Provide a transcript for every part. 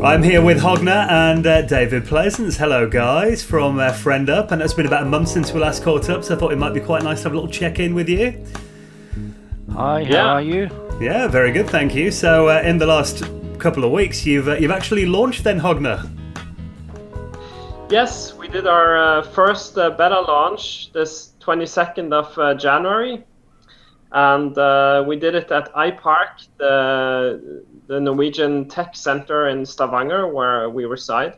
I'm here with Hogne and David Pleasance. Hello guys from FriendUP, and it's been about a month since we last caught up, so I thought it might be quite nice to have a little check-in with you. Hi, how are you? Yeah, very good, thank you. So in the last couple of weeks you've actually launched then, Hogne? Yes, we did our first beta launch this 22nd of January. And we did it at iPark, the Norwegian tech center in Stavanger, where we reside.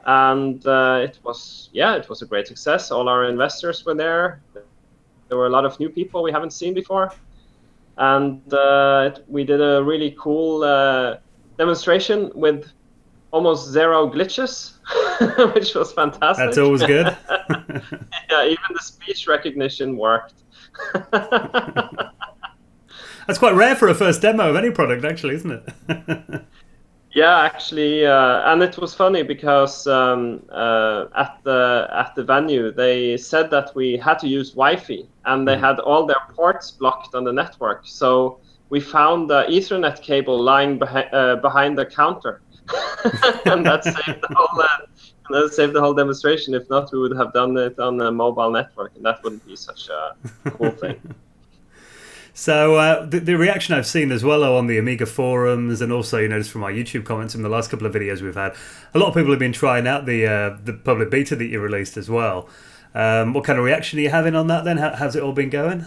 And it was a great success. All our investors were there. There were a lot of new people we haven't seen before. And we did a really cool demonstration with almost zero glitches, which was fantastic. That's always good. Yeah, even the speech recognition worked. That's quite rare for a first demo of any product, actually, isn't it? Yeah, actually, and it was funny because at the venue they said that we had to use Wi-Fi, and they had all their ports blocked on the network. So we found the Ethernet cable lying behind the counter, and that saved the whole demonstration. If not, we would have done it on a mobile network, and that wouldn't be such a cool thing. So the reaction I've seen as well on the Amiga forums, and also just from our YouTube comments in the last couple of videos we've had, a lot of people have been trying out the public beta that you released as well. What kind of reaction are you having on that then? How's it all been going?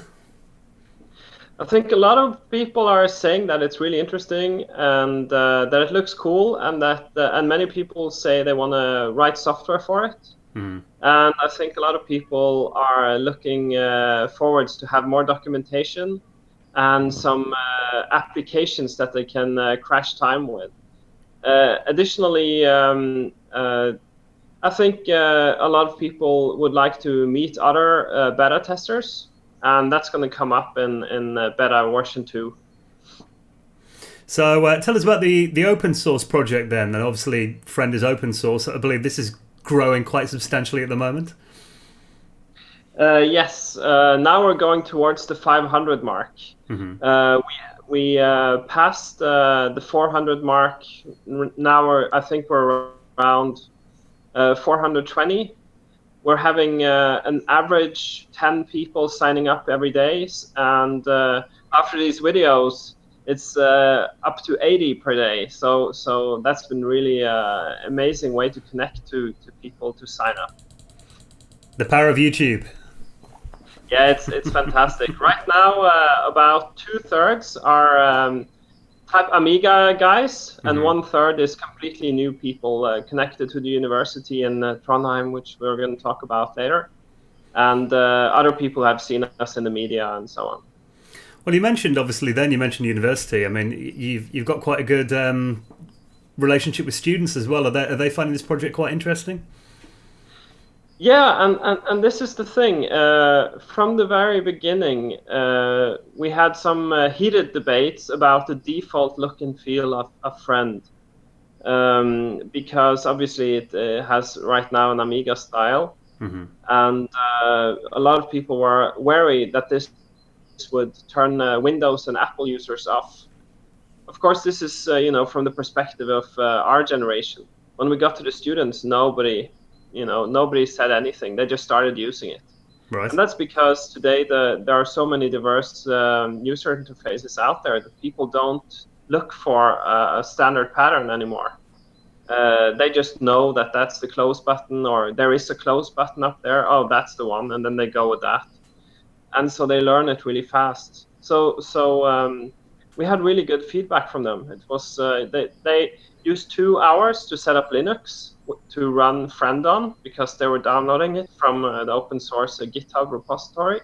I think a lot of people are saying that it's really interesting and that it looks cool, and that and many people say they want to write software for it. And I think a lot of people are looking forwards to have more documentation and some applications that they can crash time with. Additionally, I think a lot of people would like to meet other beta testers, and that's going to come up in beta version 2. So tell us about the open source project then, and obviously Friend is open source. I believe this is growing quite substantially at the moment. Yes, now we're going towards the 500 mark. We passed the 400 mark. Now I think we're around 420. We're having an average 10 people signing up every day, and after these videos, it's up to 80 per day. So that's been really an amazing way to connect to people to sign up. The power of YouTube. Yeah, it's fantastic. Right now, about 2/3 are type Amiga guys, and 1/3 is completely new people connected to the university in Trondheim, which we're going to talk about later. And other people have seen us in the media and so on. Well, you mentioned university. I mean, you've got quite a good relationship with students as well. Are they finding this project quite interesting? Yeah, and this is the thing. From the very beginning, we had some heated debates about the default look and feel of Friend, because obviously it has right now an Amiga style, and a lot of people were wary that this would turn Windows and Apple users off. Of course, this is from the perspective of our generation. When we got to the students, nobody said anything. They just started using it. Right. And that's because today there are so many diverse user interfaces out there that people don't look for a standard pattern anymore. They just know that that's the close button, or there is a close button up there. Oh, that's the one, and then they go with that. And so they learn it really fast. So we had really good feedback from them. It was they used 2 hours to set up Linux to run Friend on, because they were downloading it from the open source GitHub repository.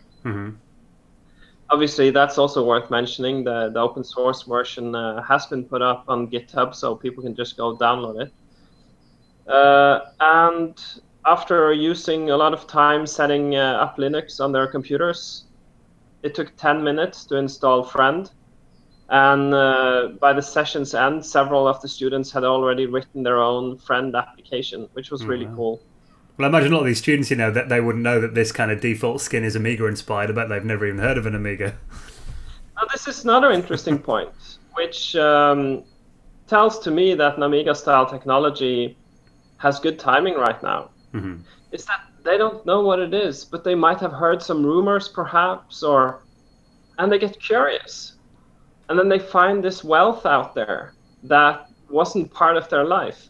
Obviously, that's also worth mentioning. The open source version has been put up on GitHub, so people can just go download it. And after using a lot of time setting up Linux on their computers, it took 10 minutes to install Friend. And by the session's end, several of the students had already written their own Friend application, which was really cool. Well, I imagine a lot of these students, that they wouldn't know that this kind of default skin is Amiga-inspired. I bet they've never even heard of an Amiga. Now, this is another interesting point, which tells to me that an Amiga-style technology has good timing right now. Is that they don't know what it is, but they might have heard some rumors perhaps, and they get curious. And then they find this wealth out there that wasn't part of their life.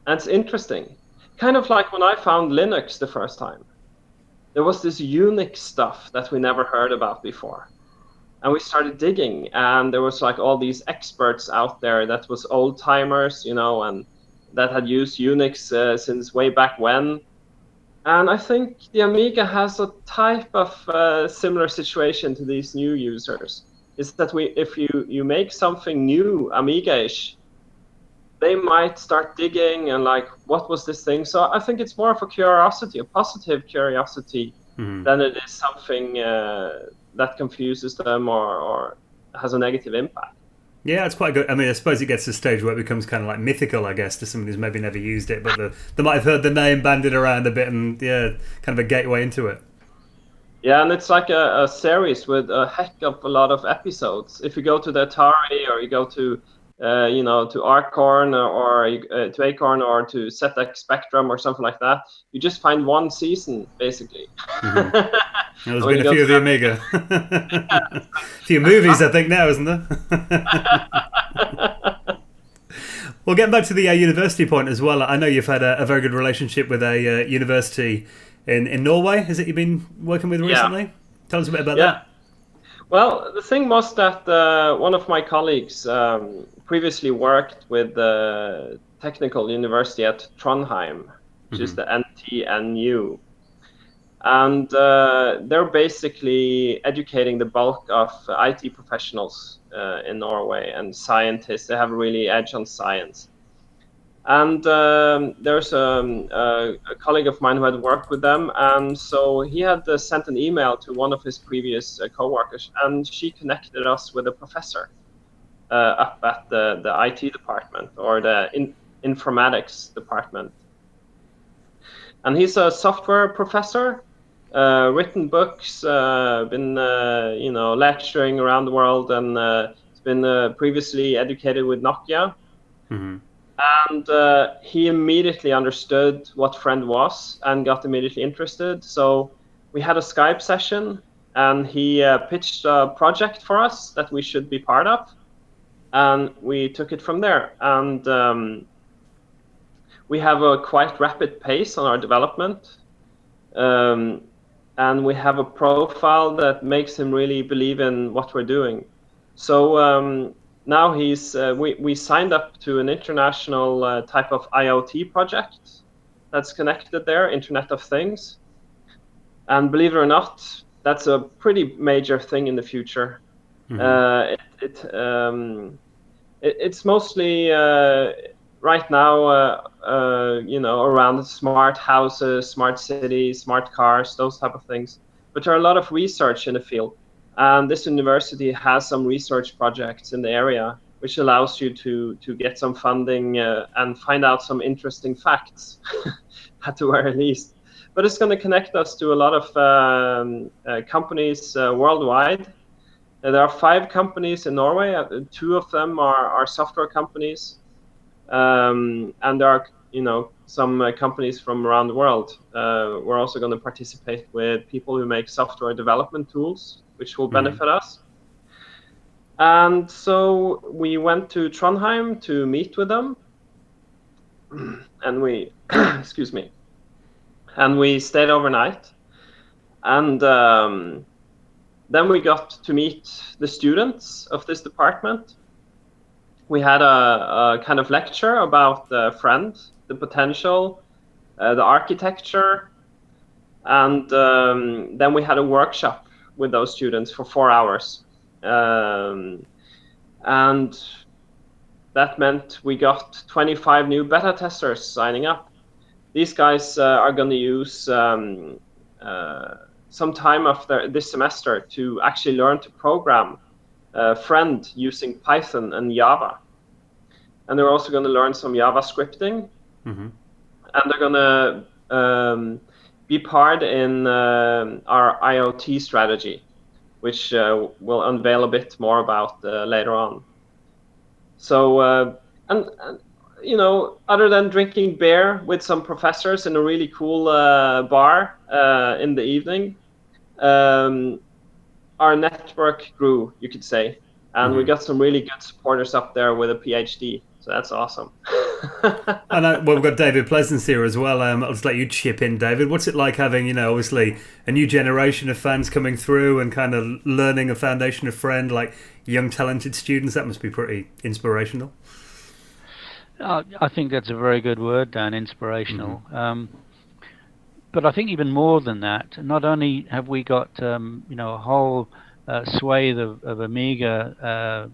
And it's interesting. Kind of like when I found Linux the first time. There was this Unix stuff that we never heard about before. And we started digging, and there was like all these experts out there that was old timers, and that had used Unix since way back when. And I think the Amiga has a type of similar situation to these new users. Is that if you make something new, Amiga-ish, they might start digging and like, what was this thing? So I think it's more of a curiosity, a positive curiosity, than it is something that confuses them or has a negative impact. Yeah, it's quite good. I mean, I suppose it gets to a stage where it becomes kind of like mythical, I guess, to someone who's maybe never used it, but they might have heard the name bandied around a bit, and yeah, kind of a gateway into it. Yeah, and it's like a series with a heck of a lot of episodes. If you go to the Atari, or you go to to Arcorn or to Acorn or to ZX Spectrum or something like that, you just find one season basically. There's been a few of the Amiga. A few movies, I think, now, isn't there? Well, getting back to the university point as well, I know you've had a very good relationship with a university in Norway. Is it you've been working with recently? Yeah. Tell us a bit about that. Well, the thing was that one of my colleagues previously worked with the Technical University at Trondheim, which is the NTNU. And they're basically educating the bulk of IT professionals in Norway and scientists. They have a really edge on science. And there's a colleague of mine who had worked with them, and so he had sent an email to one of his previous co-workers, and she connected us with a professor up at the IT department, or the informatics department. And he's a software professor, written books, been lecturing around the world, and has been previously educated with Nokia. And he immediately understood what Friend was and got immediately interested. So we had a Skype session, and he pitched a project for us that we should be part of. And we took it from there. And we have a quite rapid pace on our development. And we have a profile that makes him really believe in what we're doing. So now we signed up to an international type of IoT project that's connected there, Internet of Things. And believe it or not, that's a pretty major thing in the future. It's mostly right now, around smart houses, smart cities, smart cars, those type of things. But there are a lot of research in the field. And this university has some research projects in the area, which allows you to get some funding and find out some interesting facts, at the very least. But it's going to connect us to a lot of companies worldwide. There are 5 companies in Norway. 2 of them are software companies. And there are, some companies from around the world. We're also going to participate with people who make software development tools, which will benefit us. And so we went to Trondheim to meet with them, and we, excuse me, and we stayed overnight. And then we got to meet the students of this department. We had a kind of lecture about the Friend, the potential, the architecture, and then we had a workshop with those students for 4 hours. And that meant we got 25 new beta testers signing up. These guys are going to use some time of this semester to actually learn to program Friend using Python and Java. And they're also going to learn some Java scripting. And they're going to be part in our IoT strategy, which we'll unveil a bit more about later on. So and other than drinking beer with some professors in a really cool bar in the evening, our network grew, you could say, and we got some really good supporters up there with a PhD. So that's awesome. I know. Well, we've got David Pleasance here as well. I'll just let you chip in, David. What's it like having, obviously a new generation of fans coming through and kind of learning a foundation of Friend, like young talented students? That must be pretty inspirational. I think that's a very good word, Dan, inspirational. But I think even more than that, not only have we got a whole swathe of Amiga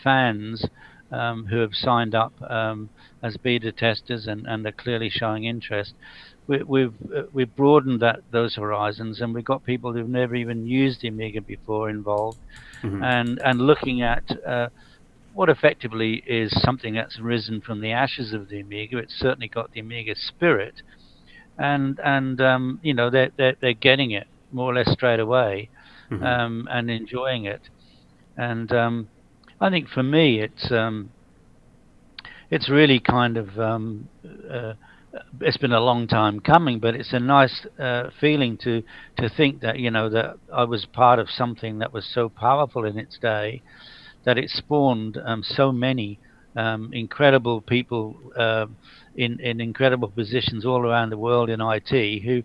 fans who have signed up as beta testers and are clearly showing interest, we've broadened those horizons, and we've got people who've never even used the Amiga before involved, and looking at what effectively is something that's risen from the ashes of the Amiga. It's certainly got the Amiga spirit, and they're getting it more or less straight away, and enjoying it. And I think for me, it's really kind of it's been a long time coming, but it's a nice feeling to think that that I was part of something that was so powerful in its day, that it spawned so many incredible people in incredible positions all around the world in IT who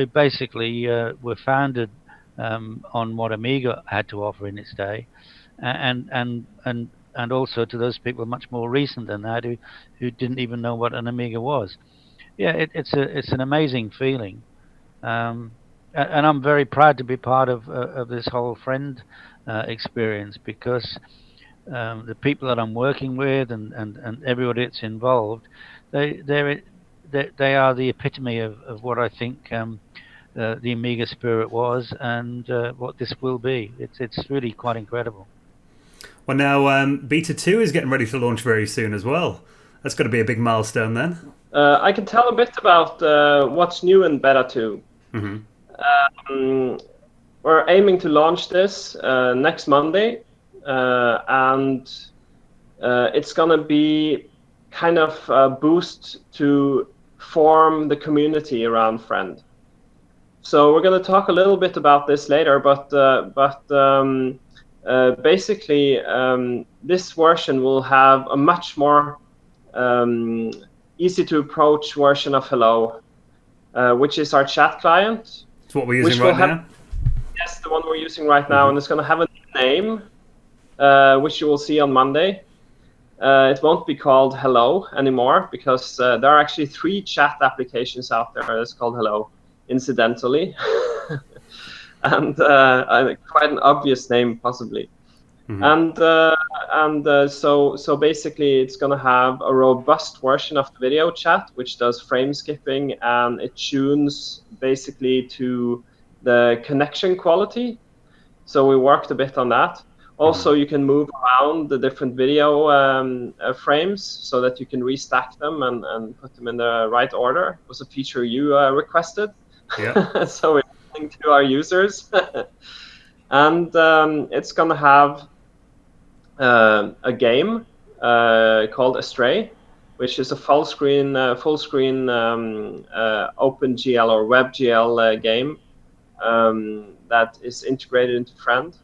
basically were founded on what Amiga had to offer in its day, and also to those people much more recent than that who didn't even know what an Amiga was. Yeah, it's an amazing feeling, and I'm very proud to be part of this whole Friend experience, because the people that I'm working with and everybody that's involved, they are the epitome of what I think the Amiga spirit was, and what this will be. It's really quite incredible. Well, now Beta 2 is getting ready to launch very soon as well. That's got to be a big milestone then. I can tell a bit about what's new in Beta 2. We're aiming to launch this next Monday, and it's going to be kind of a boost to form the community around Friend. So we're going to talk a little bit about this later, but basically this version will have a much more easy to approach version of Hello, which is our chat client. It's what we're using right now? Yes, the one we're using right now, and it's going to have a name, which you will see on Monday. It won't be called Hello anymore, because there are actually 3 chat applications out there that's called Hello, incidentally. And quite an obvious name, possibly. So basically, it's going to have a robust version of the video chat, which does frame skipping, and it tunes basically to the connection quality. So we worked a bit on that. Also, you can move around the different video frames so that you can restack them and put them in the right order. It was a feature you requested. Yeah. So we're listening to our users. And it's going to have a game called Astray, which is a full screen OpenGL or WebGL game that is integrated into Friend.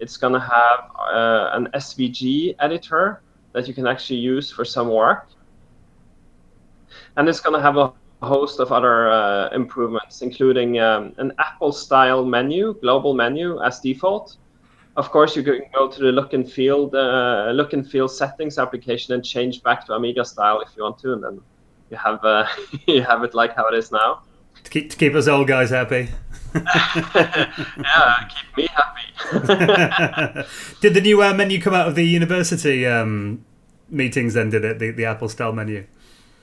It's going to have an SVG editor that you can actually use for some work. And it's going to have a host of other improvements, including an Apple-style menu, global menu as default. Of course, you can go to the look and feel settings application and change back to Amiga style if you want to, and then you have you have it like how it is now. To keep us old guys happy. Yeah, keep me happy. Did the new menu come out of the university meetings then, did it? The Apple style menu?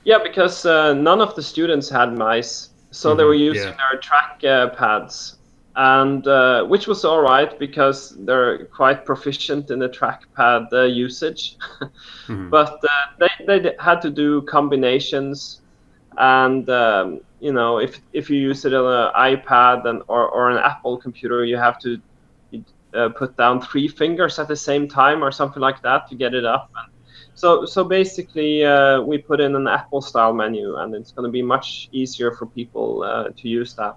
Yeah, because none of the students had mice, so they were using their track pads. And which was all right, because they're quite proficient in the trackpad usage. But they had to do combinations, and if you use it on an iPad or an Apple computer, you have to put down 3 fingers at the same time or something like that to get it up. And So basically, we put in an Apple-style menu, and it's going to be much easier for people to use that.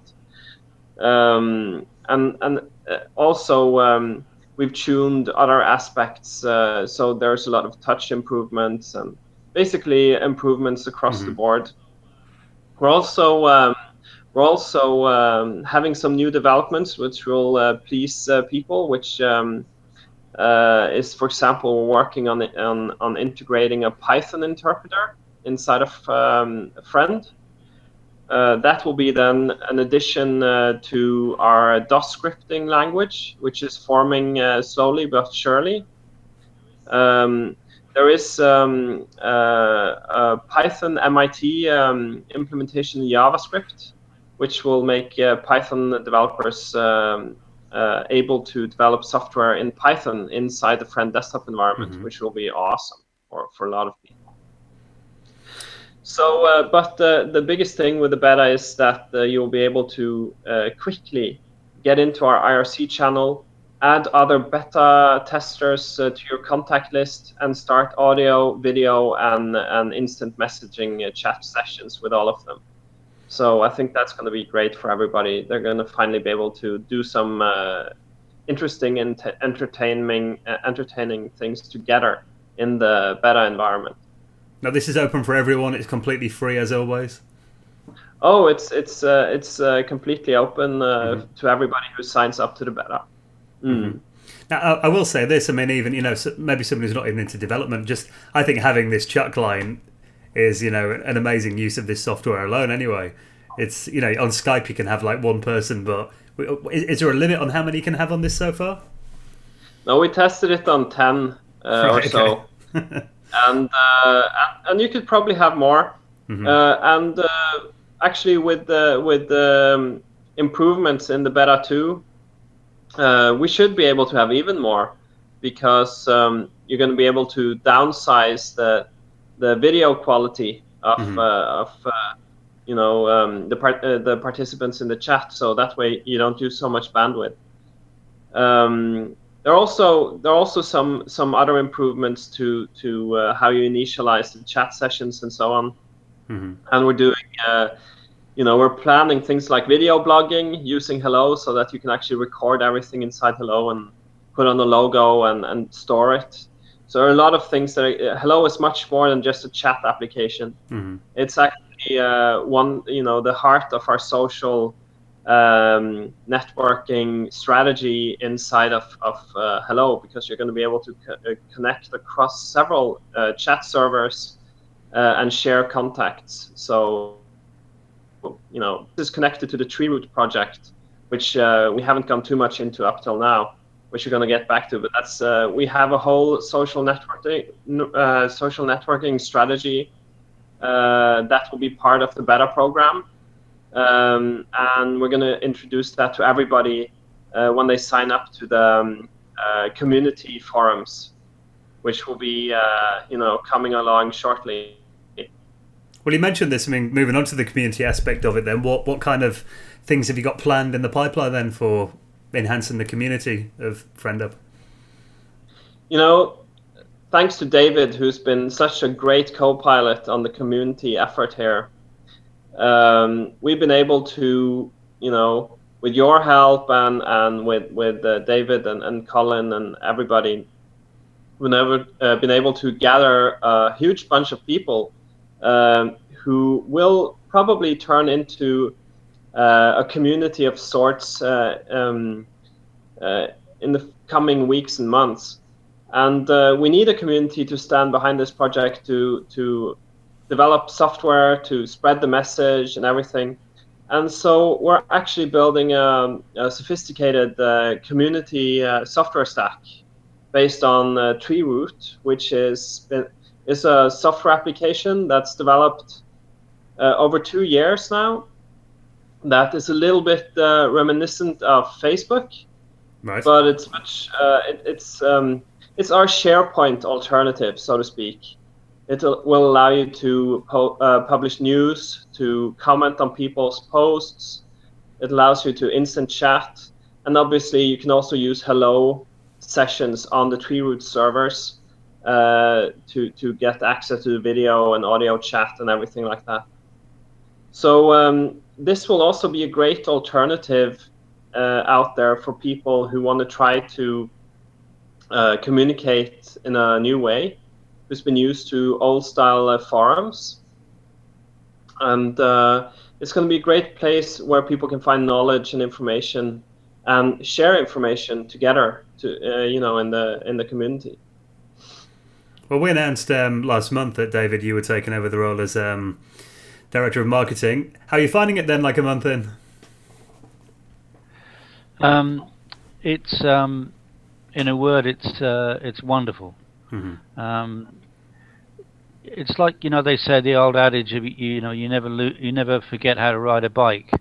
And also, we've tuned other aspects, so there's a lot of touch improvements and basically improvements across the board. We're also having some new developments which will please people, which is, for example, we're working on integrating a Python interpreter inside of Friend. That will be then an addition to our DOS scripting language, which is forming slowly but surely. There is a Python MIT implementation in JavaScript, which will make Python developers able to develop software in Python inside the Friend desktop environment, which will be awesome for a lot of people. So, but the biggest thing with the beta is that you'll be able to quickly get into our IRC channel, add other beta testers to your contact list, and start audio, video, and instant messaging chat sessions with all of them. So I think that's going to be great for everybody. They're going to finally be able to do some interesting and entertaining things together in the beta environment. Now, this is open for everyone. It's completely free, as always. Oh, it's completely open to everybody who signs up to the beta. Now, I will say this. I mean, even maybe someone who's not even into development, just I think having this chat client is an amazing use of this software alone. Anyway, it's on Skype you can have like one person, but is there a limit on how many you can have on this so far? No, we tested it on 10 or so. And you could probably have more. And actually, with the improvements in the beta 2, we should be able to have even more, because you're going to be able to downsize the video quality of the participants in the chat, so that way you don't use so much bandwidth. There are also some other improvements to how you initialize the chat sessions and so on. And we're doing we're planning things like video blogging using Hello, so that you can actually record everything inside Hello and put on a logo and store it. So there are a lot of things that Hello is much more than just a chat application. It's actually the heart of our social networking strategy inside of Hello, because you're going to be able to connect across several chat servers and share contacts. So this is connected to the Treeroot project, which we haven't gone too much into up till now, which we're going to get back to. But that's we have a whole social networking strategy that will be part of the beta program. And we're going to introduce that to everybody when they sign up to the community forums, which will be coming along shortly. Well, you mentioned this. I mean, moving on to the community aspect of it, then what kind of things have you got planned in the pipeline then for enhancing the community of FriendUP? Thanks to David, who's been such a great co-pilot on the community effort here. We've been able to, with your help and with David and Colin and everybody, we've been able to gather a huge bunch of people who will probably turn into a community of sorts in the coming weeks and months. And we need a community to stand behind this project to develop software, to spread the message and everything. And so we're actually building a sophisticated community software stack based on Treeroot, which is a software application that's developed over 2 years now. That is a little bit reminiscent of Facebook, right. But it's much. It's our SharePoint alternative, so to speak. It will allow you to publish news, to comment on people's posts. It allows you to instant chat, and obviously you can also use Hello sessions on the Treeroot servers. to get access to the video and audio chat and everything like that. So this will also be a great alternative out there for people who want to try to communicate in a new way, who's been used to old-style forums. And it's going to be a great place where people can find knowledge and information and share information together, in the community. Well, we announced last month that, David, you were taking over the role as Director of Marketing. How are you finding it then, like a month in? It's in a word, it's wonderful. Mm-hmm. It's like, they say the old adage, you never forget how to ride a bike.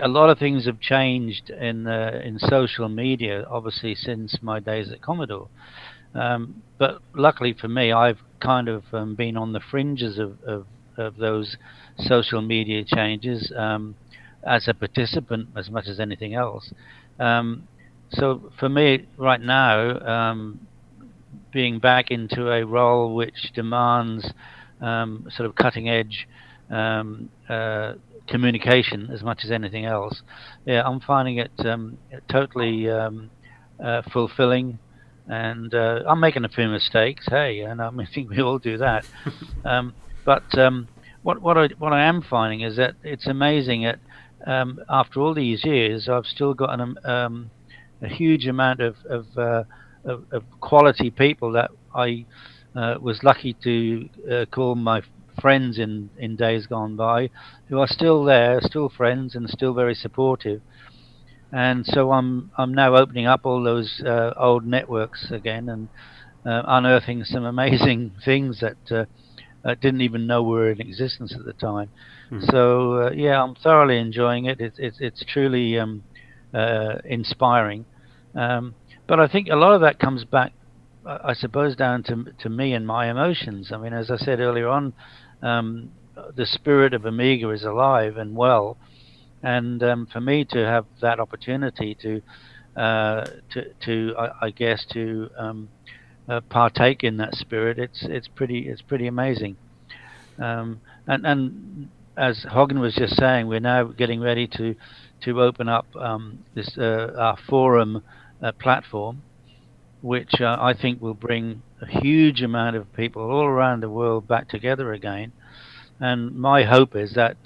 A lot of things have changed in social media, obviously, since my days at Commodore. But luckily for me, I've kind of been on the fringes of those social media changes as a participant as much as anything else. So for me right now, being back into a role which demands sort of cutting edge communication as much as anything else, I'm finding it totally fulfilling. And I'm making a few mistakes, and I think we all do that. But what I am finding is that it's amazing that after all these years, I've still got a huge amount of quality people that I was lucky to call my friends in days gone by, who are still there, still friends, and still very supportive. And so I'm now opening up all those old networks again and unearthing some amazing things that I didn't even know were in existence at the time. Mm-hmm. So I'm thoroughly enjoying it. It's truly inspiring. But I think a lot of that comes back, I suppose, down to me and my emotions. I mean, as I said earlier on, the spirit of Amiga is alive and well. And for me to have that opportunity to partake in that spirit, it's pretty amazing. And as Hogne was just saying, we're now getting ready to open up this our forum platform, which I think will bring a huge amount of people all around the world back together again. And my hope is that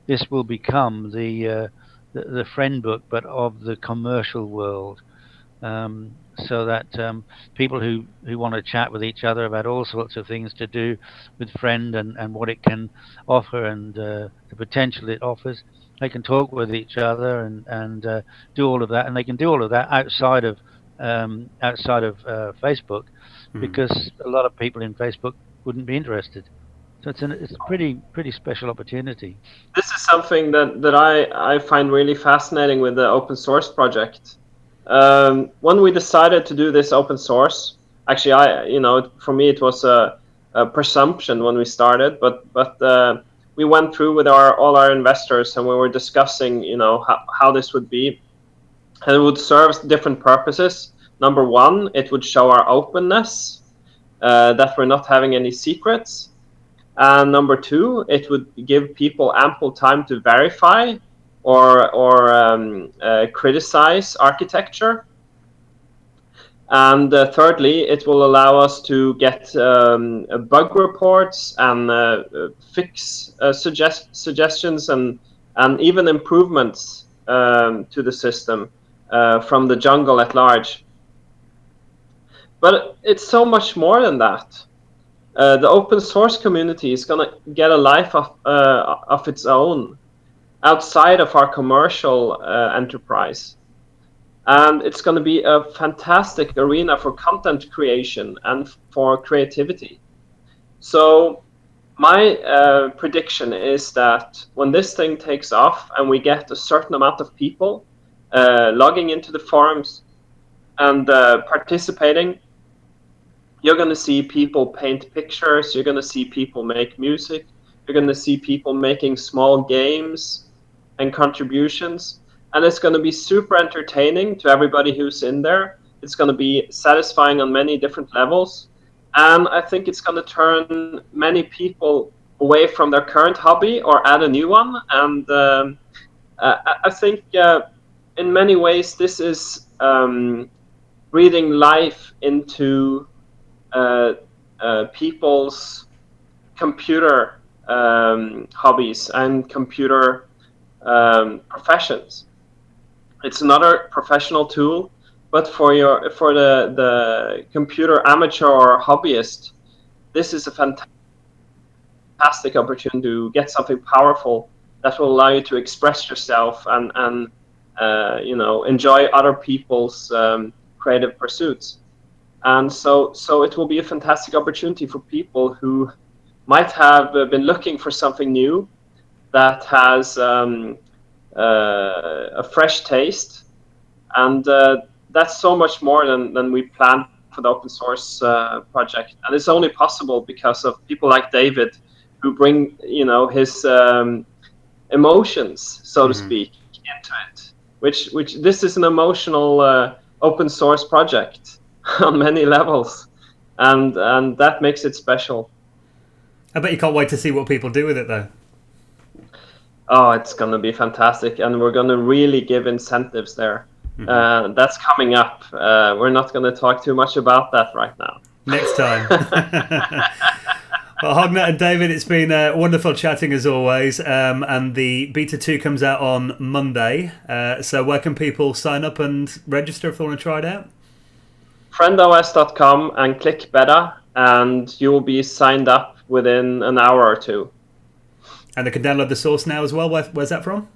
this will become the friend book, but of the commercial world, so that people who want to chat with each other about all sorts of things to do with Friend and what it can offer and the potential it offers, they can talk with each other and do all of that, and they can do all of that outside of Facebook, because a lot of people in Facebook wouldn't be interested. So it's a pretty special opportunity. This is something that I find really fascinating with the open source project. When we decided to do this open source, actually, for me it was a presumption when we started, but we went through with all our investors and we were discussing, how this would be, and it would serve different purposes. Number one, it would show our openness, that we're not having any secrets. And number two, it would give people ample time to verify or criticize architecture. And thirdly, it will allow us to get bug reports and fix suggestions and even improvements to the system from the jungle at large. But it's so much more than that. The open source community is going to get a life of its own outside of our commercial enterprise. And it's going to be a fantastic arena for content creation and for creativity. So my prediction is that when this thing takes off and we get a certain amount of people logging into the forums and participating, you're going to see people paint pictures, you're going to see people make music, you're going to see people making small games and contributions, and it's going to be super entertaining to everybody who's in there, It's going to be satisfying on many different levels. And I think it's going to turn many people away from their current hobby or add a new one. And I think in many ways this is breathing life into people's computer hobbies and computer professions. It's another professional tool, but for the computer amateur or hobbyist, this is a fantastic opportunity to get something powerful that will allow you to express yourself and enjoy other people's creative pursuits. And so it will be a fantastic opportunity for people who might have been looking for something new that has a fresh taste, and that's so much more than we planned for the open source project. And it's only possible because of people like David, who bring his emotions, so to speak, into it. Which this is an emotional open source project on many levels, and that makes it special. I bet you can't wait to see what people do with it, though. Oh, it's going to be fantastic, and we're going to really give incentives there. That's coming up. We're not going to talk too much about that right now. Next time. Well, Hogne and David, it's been wonderful chatting as always. And the Beta 2 comes out on Monday. So where can people sign up and register if they want to try it out? friendos.com and click beta, and you will be signed up within an hour or two. And they can download the source now as well. Where's that from?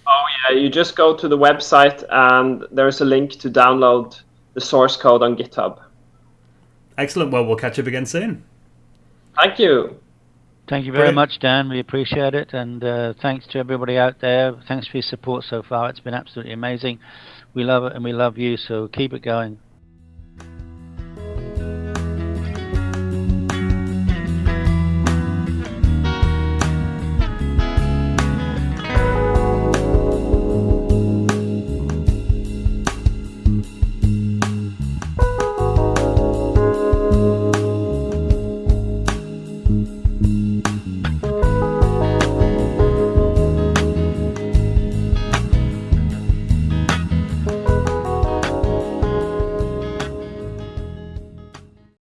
Oh yeah, you just go to the website and there's a link to download the source code on GitHub. Excellent. Well, we'll catch up again soon. Thank you. Thank you very much, Dan. We appreciate it. And thanks to everybody out there. Thanks for your support so far. It's been absolutely amazing. We love it and we love you. So keep it going.